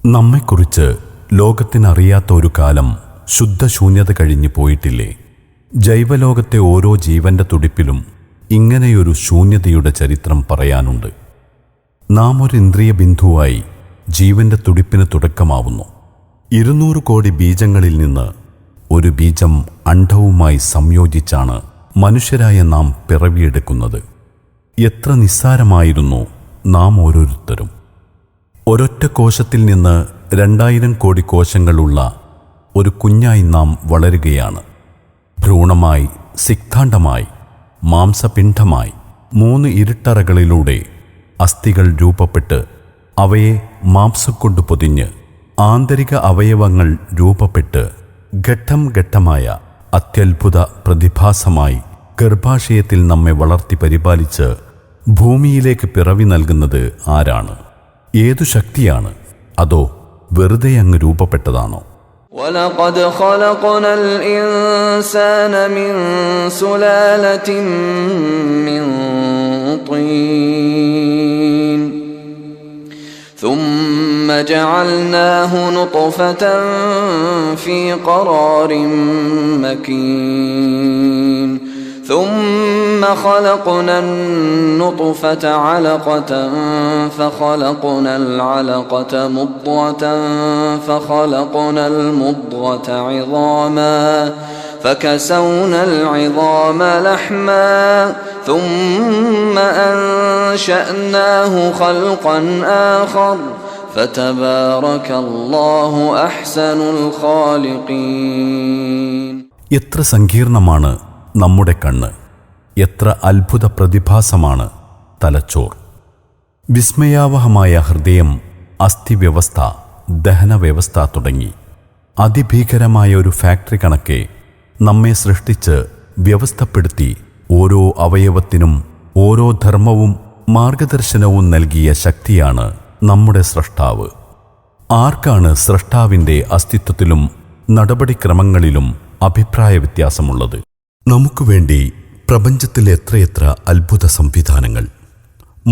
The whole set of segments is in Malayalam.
നമ്മെക്കുറിച്ച് ലോകത്തിനറിയാത്ത ഒരു കാലം ശുദ്ധശൂന്യത കഴിഞ്ഞു പോയിട്ടില്ലേ? ജൈവലോകത്തെ ഓരോ ജീവന്റെ തുടിപ്പിലും ഇങ്ങനെയൊരു ശൂന്യതയുടെ ചരിത്രം പറയാനുണ്ട്. നാം ഒരു ഇന്ദ്രിയ ബിന്ദുവായി ജീവന്റെ തുടിപ്പിന് തുടക്കമാവുന്നു. 200 കോടി ബീജങ്ങളിൽ നിന്ന് ഒരു ബീജം അണ്ഡവുമായി സംയോജിച്ചാണ് മനുഷ്യരായ നാം പിറവിയെടുക്കുന്നത്. എത്ര നിസ്സാരമായിരുന്നു നാം ഓരോരുത്തരും. ഒരൊറ്റ കോശത്തിൽ നിന്ന് 2000 കോടി കോശങ്ങളുള്ള ഒരു കുഞ്ഞായി നാം വളരുകയാണ്. ഭ്രൂണമായി, സിക്താണ്ഡമായി, മാംസപിണ്ഡമായി 3 ഇരുട്ടറകളിലൂടെ അസ്ഥികൾ രൂപപ്പെട്ട് അവയെ മാംസം കൊണ്ട് പൊതിഞ്ഞ് ആന്തരിക അവയവങ്ങൾ രൂപപ്പെട്ട് ഘട്ടം ഘട്ടമായ അത്യത്ഭുത പ്രതിഭാസമായി ഗർഭാശയത്തിൽ നമ്മെ വളർത്തി പരിപാലിച്ച് ഭൂമിയിലേക്ക് പിറവി നൽകുന്നത് ആരാണ്? ഏതു ശക്തിയാണ്? അതോ വെറുതെ അങ്ങ് രൂപപ്പെട്ടതാണോ? وَلَقَدْ خَلَقْنَا الْإِنسَانَ مِنْ سُلَالَةٍ مِنْ طِينٍ ثُمَّ جَعَلْنَاهُ نُطْفَةً فِي قَرَارٍ مَكِينٍ ثُمَّ خَلَقْنَا النُّطْفَةَ عَلَقَةً فَخَلَقْنَا الْعَلَقَةَ مُضْغَةً فَخَلَقْنَا الْمُضْغَةَ عِظَامًا فَكَسَوْنَا الْعِظَامَ لَحْمًا ثُمَّ أَنشَأْنَاهُ خَلْقًا آخَرَ فَتَبَارَكَ اللَّهُ أَحْسَنُ الْخَالِقِينَ. എത്ര സങ്കീർണമാണ് നമ്മുടെ കണ്ണ്! എത്ര അത്ഭുത പ്രതിഭാസമാണ് തലച്ചോർ! വിസ്മയാവഹമായ ഹൃദയം, അസ്ഥിവ്യവസ്ഥ, ദഹനവ്യവസ്ഥ തുടങ്ങി അതിഭീകരമായ ഒരു ഫാക്ടറി കണക്കെ നമ്മെ സൃഷ്ടിച്ച് വ്യവസ്ഥപ്പെടുത്തി ഓരോ അവയവത്തിനും ഓരോ ധർമ്മവും മാർഗദർശനവും നൽകിയ ശക്തിയാണ് നമ്മുടെ സ്രഷ്ടാവ്. ആർക്കാണ് സ്രഷ്ടാവിൻ്റെ അസ്തിത്വത്തിലും നടപടിക്രമങ്ങളിലും അഭിപ്രായ വ്യത്യാസമുള്ളത്? നമുക്ക് വേണ്ടി പ്രപഞ്ചത്തിലെ എത്രയെത്ര അത്ഭുത സംവിധാനങ്ങൾ!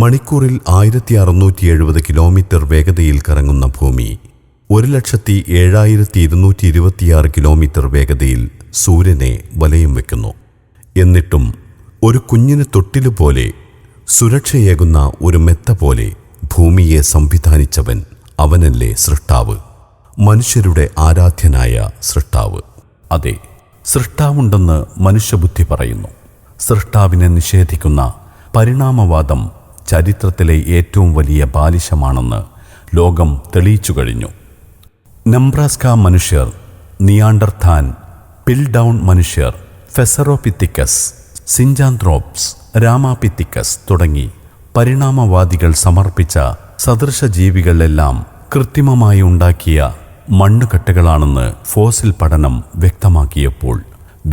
മണിക്കൂറിൽ 1670 കിലോമീറ്റർ വേഗതയിൽ കറങ്ങുന്ന ഭൂമി 1,07,226 കിലോമീറ്റർ വേഗതയിൽ സൂര്യനെ വലയം വെക്കുന്നു. എന്നിട്ടും ഒരു കുഞ്ഞിന് തൊട്ടിലുപോലെ, സുരക്ഷയേകുന്ന ഒരു മെത്ത പോലെ ഭൂമിയെ സംവിധാനിച്ചവൻ അവനല്ലേ സൃഷ്ടാവ്? മനുഷ്യരുടെ ആരാധ്യനായ സൃഷ്ടാവ്. അതെ, സൃഷ്ടാവുണ്ടെന്ന് മനുഷ്യബുദ്ധി പറയുന്നു. സൃഷ്ടാവിനെ നിഷേധിക്കുന്ന പരിണാമവാദം ചരിത്രത്തിലെ ഏറ്റവും വലിയ ബാലിശമാണെന്ന് ലോകം തെളിയിച്ചു കഴിഞ്ഞു. നെബ്രാസ്ക മനുഷ്യർ, നിയാണ്ടർഥാൻ, പിൽഡൗൺ മനുഷ്യർ, ഫെസറോപിത്തിക്കസ്, സിഞ്ചാന്ത്രോപ്സ്, രാമാപിത്തിക്കസ് തുടങ്ങി പരിണാമവാദികൾ സമർപ്പിച്ച സദൃശജീവികളെല്ലാം കൃത്രിമമായി ഉണ്ടാക്കിയ മണ്ണുകട്ടകളാണെന്ന് ഫോസിൽ പഠനം വ്യക്തമാക്കിയപ്പോൾ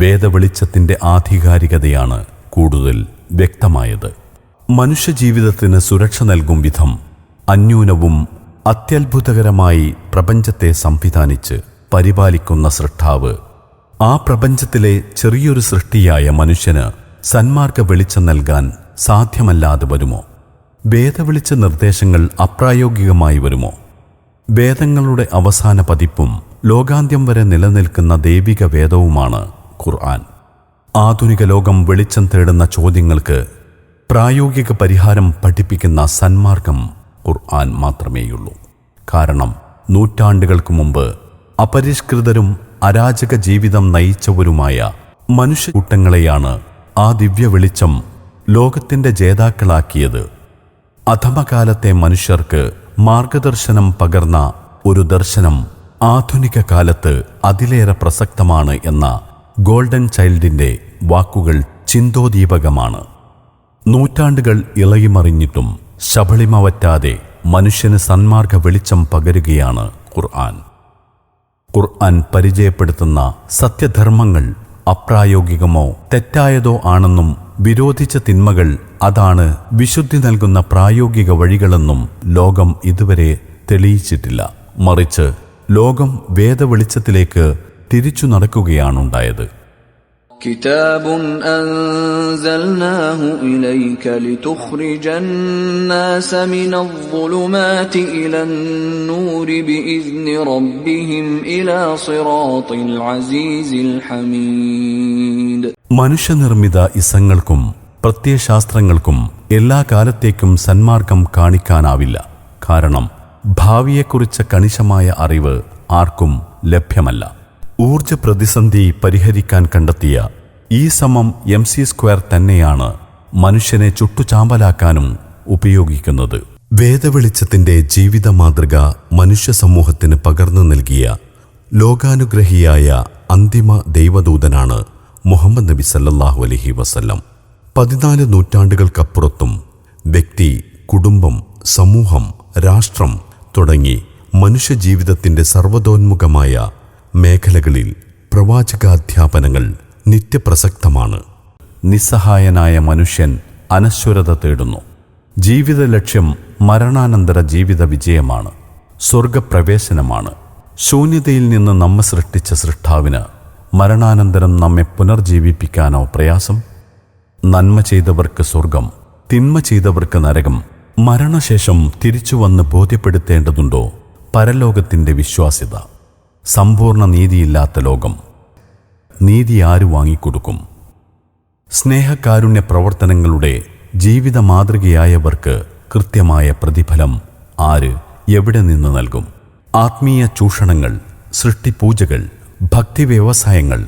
വേദവെളിച്ചത്തിൻ്റെ ആധികാരികതയാണ് കൂടുതൽ വ്യക്തമായത്. മനുഷ്യജീവിതത്തിന് സുരക്ഷ നൽകും വിധം അന്യൂനവും അത്യത്ഭുതകരമായി പ്രപഞ്ചത്തെ സംവിധാനിച്ച് പരിപാലിക്കുന്ന സൃഷ്ടാവ് ആ പ്രപഞ്ചത്തിലെ ചെറിയൊരു സൃഷ്ടിയായ മനുഷ്യന് സന്മാർഗ വെളിച്ചം നൽകാൻ സാധ്യമല്ലാതെ വരുമോ? വേദവെളിച്ച നിർദ്ദേശങ്ങൾ അപ്രായോഗികമായി വരുമോ? വേദങ്ങളുടെ അവസാന പതിപ്പും ലോകാന്ത്യം വരെ നിലനിൽക്കുന്ന ദൈവിക വേദവുമാണ് ഖുർആൻ. ആധുനിക ലോകം വെളിച്ചം തേടുന്ന ചോദ്യങ്ങൾക്ക് പ്രായോഗിക പരിഹാരം പഠിപ്പിക്കുന്ന സന്മാർഗം ഖുർആൻ മാത്രമേയുള്ളൂ. കാരണം നൂറ്റാണ്ടുകൾക്ക് മുമ്പ് അപരിഷ്കൃതരും അരാജക ജീവിതം നയിച്ചവരുമായ മനുഷ്യക്കൂട്ടങ്ങളെയാണ് ആ ദിവ്യ വെളിച്ചം ലോകത്തിൻ്റെ ജേതാക്കളാക്കിയത്. അധമകാലത്തെ മനുഷ്യർക്ക് മാർഗദർശനം പകർന്ന ഒരു ദർശനം ആധുനിക കാലത്ത് അതിലേറെ പ്രസക്തമാണ് എന്ന ഗോൾഡൻ ചൈൽഡിൻ്റെ വാക്കുകൾ ചിന്തോദീപകമാണ്. നൂറ്റാണ്ടുകൾ ഇളകിമറിഞ്ഞിട്ടും ശബളിമ വറ്റാതെ മനുഷ്യന് സന്മാർഗ വെളിച്ചം പകരുകയാണ് ഖുർആൻ. ഖുർആൻ പരിചയപ്പെടുത്തുന്ന സത്യധർമ്മങ്ങൾ അപ്രായോഗികമോ തെറ്റായതോ ആണെന്നും വിരോധിച്ച തിന്മകൾ അതാണ് വിശുദ്ധി നൽകുന്ന പ്രായോഗിക വഴികളെന്നും ലോകം ഇതുവരെ തെളിയിച്ചിട്ടില്ല. മറിച്ച് ലോകം വേദവെളിച്ചത്തിലേക്ക് തിരിച്ചു നടക്കുകയാണുണ്ടായത്. كتاب أنزلناه إليك لتخرج الناس من الظلمات إلى النور بإذن ربهم إلى صراط العزيز الحميد. മനുഷ്യനിർമ്മിത ഇസങ്ങൾക്കും പ്രത്യയശാസ്ത്രങ്ങൾക്കും എല്ലാ കാലത്തേക്കും സന്മാർഗം കാണിക്കാനാവില്ല. കാരണം ഭാവിയെക്കുറിച്ച് കണിശമായ അറിവ് ആർക്കും ലഭ്യമല്ല. ഊർജ പ്രതിസന്ധി പരിഹരിക്കാൻ കണ്ടെത്തിയ E=mc² തന്നെയാണ് മനുഷ്യനെ ചുട്ടുചാമ്പലാക്കാനും ഉപയോഗിക്കുന്നത്. വേദവെളിച്ചത്തിന്റെ ജീവിത മാതൃക മനുഷ്യ സമൂഹത്തിന് പകർന്നു നൽകിയ ലോകാനുഗ്രഹിയായ അന്തിമ ദൈവദൂതനാണ് മുഹമ്മദ് നബി സല്ലല്ലാഹു അലൈഹി വസല്ലം. 14 നൂറ്റാണ്ടുകൾക്കപ്പുറത്തും വ്യക്തി, കുടുംബം, സമൂഹം, രാഷ്ട്രം തുടങ്ങി മനുഷ്യജീവിതത്തിന്റെ സർവ്വതോന്മുഖമായ മേഖലകളിൽ പ്രവാചകാധ്യാപനങ്ങൾ നിത്യപ്രസക്തമാണ്. നിസ്സഹായനായ മനുഷ്യൻ അനശ്വരത തേടുന്നു. ജീവിത ലക്ഷ്യം മരണാനന്തര ജീവിത വിജയമാണ്, സ്വർഗപ്രവേശനമാണ്. ശൂന്യതയിൽ നിന്ന് നമ്മെ സൃഷ്ടിച്ച സൃഷ്ടാവിന് മരണാനന്തരം നമ്മെ പുനർജീവിപ്പിക്കാനോ പ്രയാസം? നന്മ ചെയ്തവർക്ക് സ്വർഗം, തിന്മ ചെയ്തവർക്ക് നരകം. മരണശേഷം തിരിച്ചുവന്ന് ബോധ്യപ്പെടുത്തേണ്ടതുണ്ടോ പരലോകത്തിന്റെ വിശ്വാസ്യത? സമ്പൂർണ്ണ നീതിയില്ലാത്ത ലോകം. നീതി ആര് വാങ്ങിക്കൊടുക്കും? സ്നേഹകാരുണ്യ പ്രവർത്തനങ്ങളുടെ ജീവിത മാതൃകയായവർക്ക് കൃത്യമായ പ്രതിഫലം ആര് എവിടെ നിന്ന് നൽകും? ആത്മീയ ചൂഷണങ്ങൾ, സൃഷ്ടിപൂജകൾ, ഭക്തി വ്യവസായങ്ങൾ,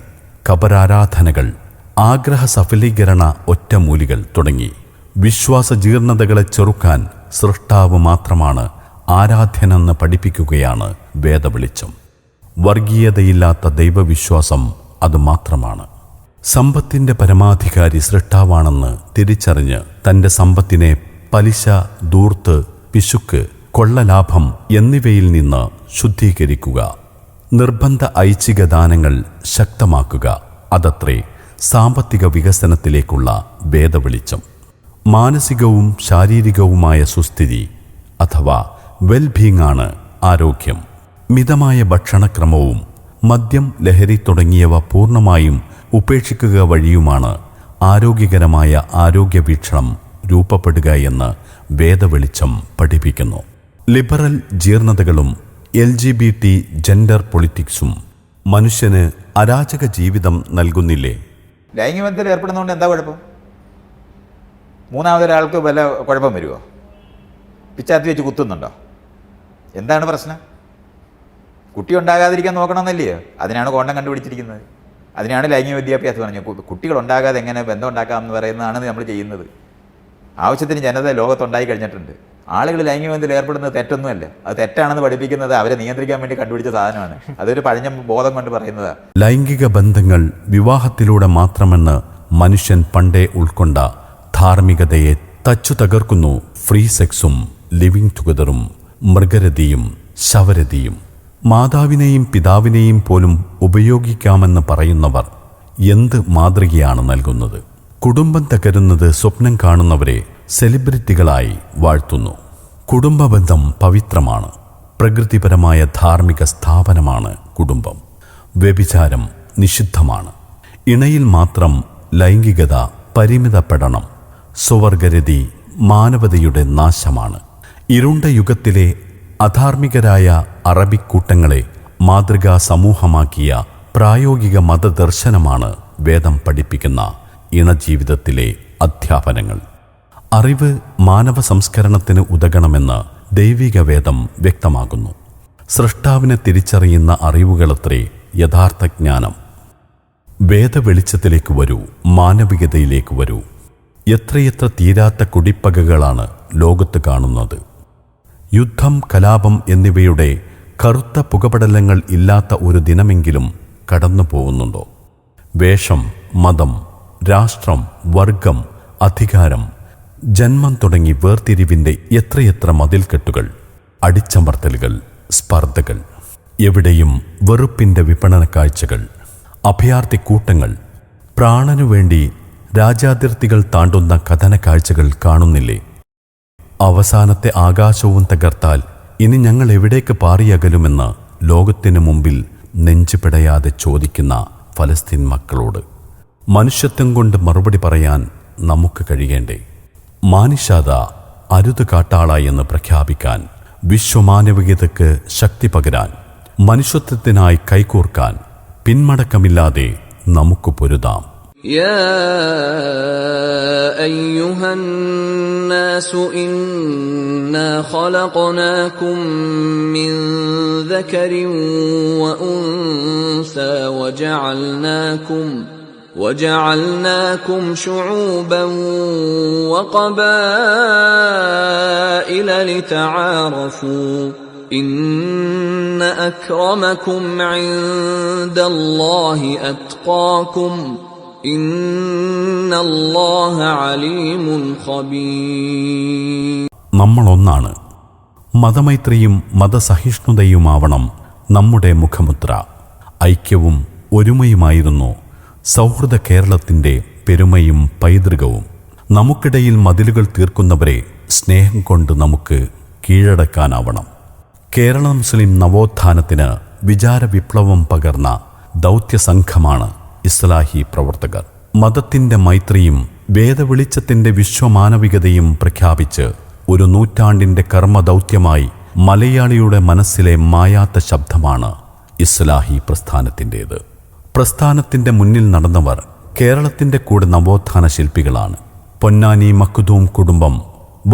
കബരാരാധനകൾ, ആഗ്രഹ സഫലീകരണ ഒറ്റമൂലികൾ തുടങ്ങി വിശ്വാസ ജീർണതകളെ ചെറുക്കാൻ സൃഷ്ടാവ് മാത്രമാണ് ആരാധ്യനെന്ന് പഠിപ്പിക്കുകയാണ് വേദവെളിച്ചം. വർഗീയതയില്ലാത്ത ദൈവവിശ്വാസം അത് മാത്രമാണ്. സമ്പത്തിന്റെ പരമാധികാരി സൃഷ്ടാവാണെന്ന് തിരിച്ചറിഞ്ഞ് തന്റെ സമ്പത്തിനെ പലിശ, ധൂർത്ത്, പിശുക്ക്, കൊള്ളലാഭം എന്നിവയിൽ നിന്ന് ശുദ്ധീകരിക്കുക. നിർബന്ധ ഐച്ഛിക ദാനങ്ങൾ ശക്തമാക്കുക. അതത്രേ സാമ്പത്തിക വികസനത്തിലേക്കുള്ള വേദവെളിച്ചം. മാനസികവും ശാരീരികവുമായ സുസ്ഥിതി അഥവാ വെൽബീങ് ആണ് ആരോഗ്യം. മിതമായ ഭക്ഷണക്രമവും മദ്യം, ലഹരി തുടങ്ങിയവ പൂർണ്ണമായും ഉപേക്ഷിക്കുക വഴിയുമാണ് ആരോഗ്യകരമായ ആരോഗ്യവീക്ഷണം രൂപപ്പെടുക എന്ന് വേദവെളിച്ചം പഠിപ്പിക്കുന്നു. ലിബറൽ ജീർണതകളും LGBT ജെൻഡർ പൊളിറ്റിക്സും മനുഷ്യന് അരാജക ജീവിതം നൽകുന്നില്ലേ? ലൈംഗിക ബന്ധത്തിൽ ഏർപ്പെടുന്നതുകൊണ്ട് എന്താ കുഴപ്പം? മൂന്നാമതൊരാൾക്ക് വല്ല കുഴപ്പം വരുമോ? പിച്ചാത്തി വെച്ച് കുത്തുന്നുണ്ടോ? എന്താണ് പ്രശ്നം? കുട്ടി ഉണ്ടാകാതിരിക്കാൻ നോക്കണമെന്നല്ലേ? അതിനാണ് കോണ്ടം കണ്ടുപിടിച്ചിരിക്കുന്നത്. അതിനാണ് ലൈംഗിക വിദ്യാഭ്യാസം പറഞ്ഞത്. കുട്ടികൾ ഉണ്ടാകാതെ എങ്ങനെ ബന്ധം ഉണ്ടാക്കാം എന്ന് പറയുന്നതാണ് നമ്മൾ ചെയ്യുന്നത്. ആവശ്യത്തിന് ജനത ലോകത്തുണ്ടായി കഴിഞ്ഞിട്ടുണ്ട്. ആളുകൾ ലൈംഗിക ബന്ധത്തിൽ ഏർപ്പെടുന്നത് തെറ്റൊന്നുമല്ല. അത് തെറ്റാണെന്ന് പഠിപ്പിക്കുന്നത് അവരെ നിയന്ത്രിക്കാൻ വേണ്ടി കണ്ടുപിടിച്ച സാധനമാണ്. അതൊരു പഴഞ്ഞ ബോധം കൊണ്ട് പറയുന്നതാണ്. ലൈംഗിക ബന്ധങ്ങൾ വിവാഹത്തിലൂടെ മാത്രമെന്ന് മനുഷ്യൻ പണ്ടേ ഉൾക്കൊണ്ട ധാർമ്മികതയെ തച്ചു തകർക്കുന്നു ഫ്രീ സെക്സും ലിവിങ് ടുഗദറും മൃഗരതിയും ശവരതിയും. മാതാവിനെയും പിതാവിനെയും പോലും ഉപയോഗിക്കാമെന്ന് പറയുന്നവർ എന്ത് മാതൃകയാണ് നൽകുന്നത്? കുടുംബം തകരുന്നത് സ്വപ്നം കാണുന്നവരെ സെലിബ്രിറ്റികളായി വാഴ്ത്തുന്നു. കുടുംബബന്ധം പവിത്രമാണ്. പ്രകൃതിപരമായ ധാർമ്മിക സ്ഥാപനമാണ് കുടുംബം. വ്യഭിചാരം നിഷിദ്ധമാണ്. ഇണയിൽ മാത്രം ലൈംഗികത പരിമിതപ്പെടണം. സ്വവർഗരതി മാനവതയുടെ നാശമാണ്. ഇരുണ്ട യുഗത്തിലെ അധാർമികരായ അറബിക് കൂട്ടങ്ങളെ മാതൃകാ സമൂഹമാക്കിയ പ്രായോഗിക മതദർശനമാണ് വേദം പഠിപ്പിക്കുന്ന ഇണജീവിതത്തിലെ അധ്യാപനങ്ങൾ. അറിവ് മാനവ സംസ്കരണത്തിന് ഉതകണമെന്ന് ദൈവിക വേദം വ്യക്തമാകുന്നു. സൃഷ്ടാവിനെ തിരിച്ചറിയുന്ന അറിവുകളത്രേ യഥാർത്ഥ ജ്ഞാനം. വേദവെളിച്ചത്തിലേക്ക് വരൂ, മാനവികതയിലേക്ക് വരൂ. എത്രയെത്ര തീരാത്ത കുടിപ്പകകളാണ് ലോകത്ത് കാണുന്നത്. യുദ്ധം, കലാപം എന്നിവയുടെ കറുത്ത പുകപടലങ്ങൾ ഇല്ലാത്ത ഒരു ദിനമെങ്കിലും കടന്നു പോകുന്നുണ്ടോ? വേഷം, മതം, രാഷ്ട്രം, വർഗം, അധികാരം, ജന്മം തുടങ്ങി വേർതിരിവിൻ്റെ എത്രയെത്ര മതിൽക്കെട്ടുകൾ, അടിച്ചമർത്തലുകൾ, സ്പർദ്ധകൾ. എവിടെയും വെറുപ്പിൻ്റെ വിപണന കാഴ്ചകൾ, അഭയാർത്ഥി കൂട്ടങ്ങൾ, പ്രാണനുവേണ്ടി രാജ്യാതിർത്തികൾ താണ്ടുന്ന കഥന കാഴ്ചകൾ കാണുന്നില്ലേ? അവസാനത്തെ ആകാശവും തകർത്താൽ ഇനി ഞങ്ങൾ എവിടേക്ക് പാറിയകലുമെന്ന് ലോകത്തിന് മുമ്പിൽ നെഞ്ചുപിടയാതെ ചോദിക്കുന്ന ഫലസ്തീൻ മക്കളോട് മനുഷ്യത്വം കൊണ്ട് മറുപടി പറയാൻ നമുക്ക് കഴിയേണ്ടേ? മാനുഷാത അരുത് കാട്ടാള എന്ന് പ്രഖ്യാപിക്കാൻ, വിശ്വമാനവികതയ്ക്ക് ശക്തി പകരാൻ, മനുഷ്യത്വത്തിനായി കൈകോർക്കാൻ പിന്മടക്കമില്ലാതെ നമുക്ക് പൊരുതാം. يا أيها الناس إنا خلقناكم من ذكر وأنثى وجعلناكم شعوبا وقبائل لتعارفوا إن أكرمكم عند الله أتقاكم إن الله عليم خبير. നമ്മളൊന്നാണ്. മതമൈത്രിയും മതസഹിഷ്ണുതയുമാവണം നമ്മുടെ മുഖമുദ്ര. ഐക്യവും ഒരുമയുമായിരുന്നു സൗഹൃദ കേരളത്തിൻ്റെ പെരുമയും പൈതൃകവും. നമുക്കിടയിൽ മതിലുകൾ തീർക്കുന്നവരെ സ്നേഹം കൊണ്ട് നമുക്ക് കീഴടക്കാനാവണം. കേരള മുസ്ലിം നവോത്ഥാനത്തിന് വിചാരവിപ്ലവം പകർന്ന ദൗത്യസംഘമാണ് ഇസ്ലാഹി പ്രവർത്തകർ. മതത്തിൻ്റെ മൈത്രിയും വേദവെളിച്ചത്തിൻ്റെ വിശ്വമാനവികതയും പ്രഖ്യാപിച്ച് ഒരു നൂറ്റാണ്ടിൻ്റെ കർമ്മദൗത്യമായി മലയാളിയുടെ മനസ്സിലെ മായാത്ത ശബ്ദമാണ് ഇസ്ലാഹി പ്രസ്ഥാനത്തിൻ്റേത്. പ്രസ്ഥാനത്തിൻ്റെ മുന്നിൽ നടന്നവർ കേരളത്തിൻ്റെ കൂടെ നവോത്ഥാന ശില്പികളാണ്. പൊന്നാനി മഖ്ദൂം കുടുംബം,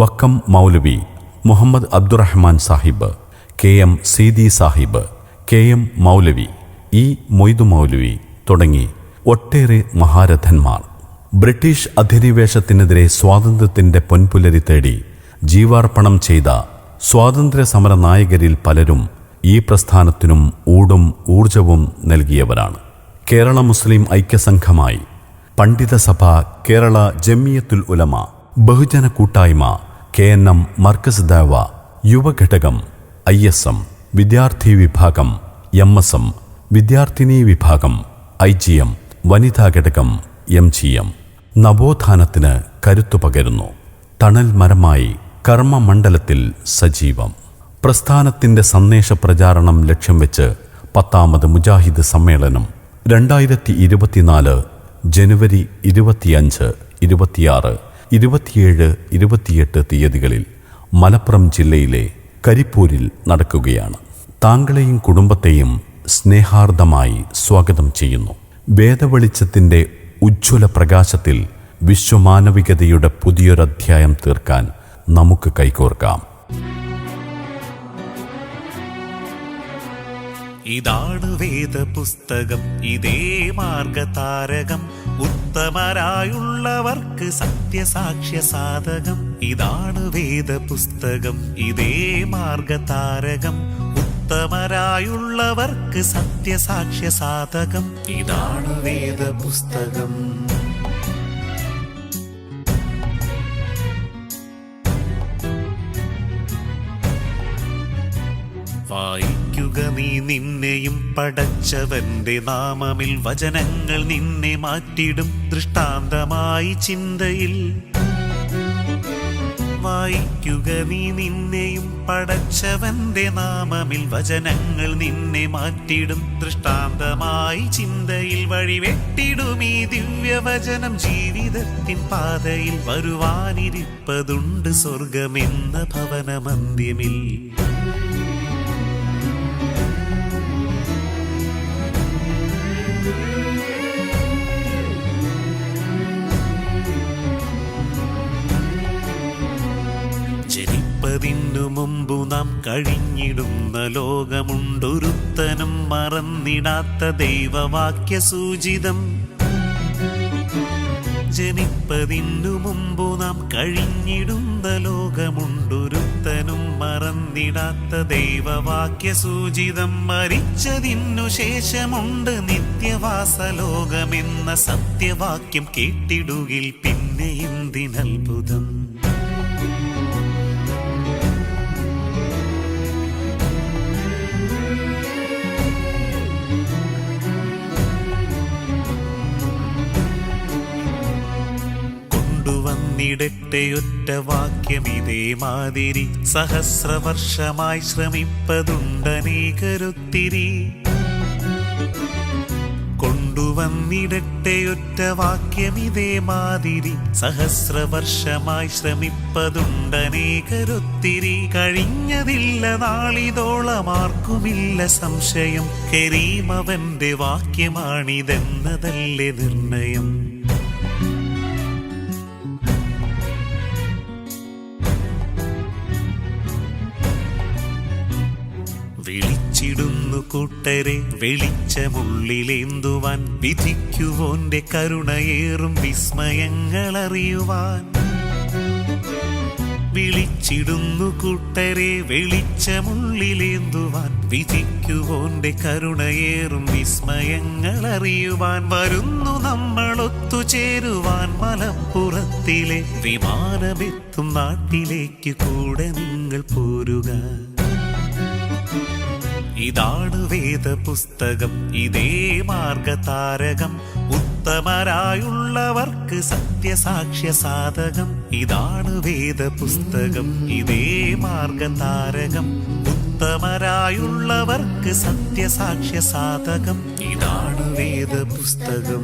വക്കം മൗലവി, മുഹമ്മദ് അബ്ദുറഹ്മാൻ സാഹിബ്, KM സീതി സാഹിബ്, KM മൗലവി, E മൊയ്തു മൗലവി തുടങ്ങി ഒട്ടേറെ മഹാരഥന്മാർ ബ്രിട്ടീഷ് അധിനിവേശത്തിനെതിരെ സ്വാതന്ത്ര്യത്തിൻ്റെ പൊൻപുലരി തേടി ജീവാർപ്പണം ചെയ്ത സ്വാതന്ത്ര്യ സമര നായകരിൽ പലരും ഈ പ്രസ്ഥാനത്തിനും ഊടും ഊർജവും നൽകിയവരാണ്. കേരള മുസ്ലിം ഐക്യസംഘമായി പണ്ഡിതസഭ, കേരള ജമിയത്തുൽ ഉലമ, ബഹുജന കൂട്ടായ്മ, KNM മർക്കസ് ദഅവ, യുവഘടകം, ISM, വിദ്യാർത്ഥി വിഭാഗം, MSM, വിദ്യാർത്ഥിനി വിഭാഗം, IGM, വനിതാ ഘടകം, MGM നവോത്ഥാനത്തിന് കരുത്തു പകരുന്നു. തണൽ മരമായി കർമ്മമണ്ഡലത്തിൽ സജീവം. പ്രസ്ഥാനത്തിൻ്റെ സന്ദേശ പ്രചാരണം ലക്ഷ്യം വെച്ച് 10ാമത് മുജാഹിദ് സമ്മേളനം 2024 ജനുവരി 25, 26, 27, 28 തീയതികളിൽ മലപ്പുറം ജില്ലയിലെ കരിപ്പൂരിൽ നടക്കുകയാണ്. താങ്കളെയും കുടുംബത്തെയും സ്നേഹാർദ്ദമായി സ്വാഗതം ചെയ്യുന്നു. വേദവെളിച്ചത്തിൻ്റെ ഉജ്ജ്വല പ്രകാശത്തിൽ വിശ്വമാനവികതയുടെ പുതിയൊരധ്യായം തീർക്കാൻ നമുക്ക് കൈകോർക്കാം. ഇതാണ് വേദപുസ്തകം, ഇതേ മാർഗതാരകം, ഉത്തമരായുള്ളവർക്ക് സത്യസാക്ഷ്യ സാധകം. ഇതാണ് വേദപുസ്തകം, ഇതേ മാർഗതാരകം, ഉത്തമരായുള്ളവർക്ക് സത്യസാക്ഷ്യ സാധകം. ഇതാണ് വേദപുസ്തകം. വായിക്കുക നീ നിന്നെയും പടച്ചവന്റെ നാമമിൽ, വചനങ്ങൾ നിന്നെ മാറ്റിടും ദൃഷ്ടാന്തമായി ചിന്തയിൽ. വായിക്കുക നീ നിന്നെയും പടച്ചവന്റെ നാമമിൽ, വചനങ്ങൾ നിന്നെ മാറ്റിടും ദൃഷ്ടാന്തമായി ചിന്തയിൽ. വഴിവെട്ടിടും ഈ ദിവ്യവചനം ജീവിതത്തിൻ പാതയിൽ, വരുവാനിരിപ്പതുണ്ട് സ്വർഗമെന്ന ഭവനമന്ത്യമിൽ. ജനിപ്പതിനു മുമ്പു നാം കഴിഞ്ഞിടുന്ന ലോകമുണ്ടൊരുത്തനും മറന്നിടാത്ത ദൈവവാക്യ സൂചിതം. ജനിപ്പതിനു മുമ്പു നാം കഴിഞ്ഞിടുന്ന ലോകമുണ്ടൊരുത്തനും മറന്നിടാത്ത ദൈവവാക്യ സൂചിതം. മരിച്ചതിനു ശേഷമുണ്ട് നിത്യവാസ ലോകമെന്ന സത്യവാക്യം കേട്ടിടുകിൽ പിന്നെ എന്തിനത്ഭുതം. വന്നിടട്ടെ ഒറ്റ വാക്യം ഇതേ മാതിരി, സഹസ്രവർഷമായി ശ്രമിപ്പതുണ്ടനേകരൊത്തിരി. കൊണ്ടുവന്നിടട്ടെ ഒറ്റ വാക്യമിതേ മാതിരി സഹസ്രവർഷമായി ശ്രമിപ്പതുണ്ടനേകരൊത്തിരി കഴിഞ്ഞതില്ല നാളിതോളമാർക്കുമില്ല സംശയം കരീമവന്റെ വാക്യമാണിതെന്നതല്ലേ നിർണയം. വിളിച്ചിടുന്നു കൂട്ടരെ വെളിച്ചമുള്ളിലേന്തുവാൻ വിധിക്കുവോന്റെ കരുണയേറും വിസ്മയങ്ങളറിയുവാൻ. വിളിച്ചിടുന്നു കൂട്ടരെ വെളിച്ചമുള്ളിലേന്തുവാൻ വിധിക്കുവോന്റെ കരുണയേറും വിസ്മയങ്ങളറിയുവാൻ. വരുന്നു നമ്മൾ ഒത്തുചേരുവാൻ മലപ്പുറത്തിലെ വിമാനമെത്തും നാട്ടിലേക്ക് കൂടെ നിങ്ങൾ പോരുക. ഇതാണ് വേദപുസ്തകം, ഇതേ മാർഗതാരകം, ഉത്തമരായുള്ളവർക്ക് സത്യസാക്ഷ്യ സാധകം. ഇതാണ് വേദപുസ്തകം, ഇതേ മാർഗതാരകം, ഉത്തമരായുള്ളവർക്ക് സത്യസാക്ഷ്യ സാധകം. ഇതാണ് വേദപുസ്തകം.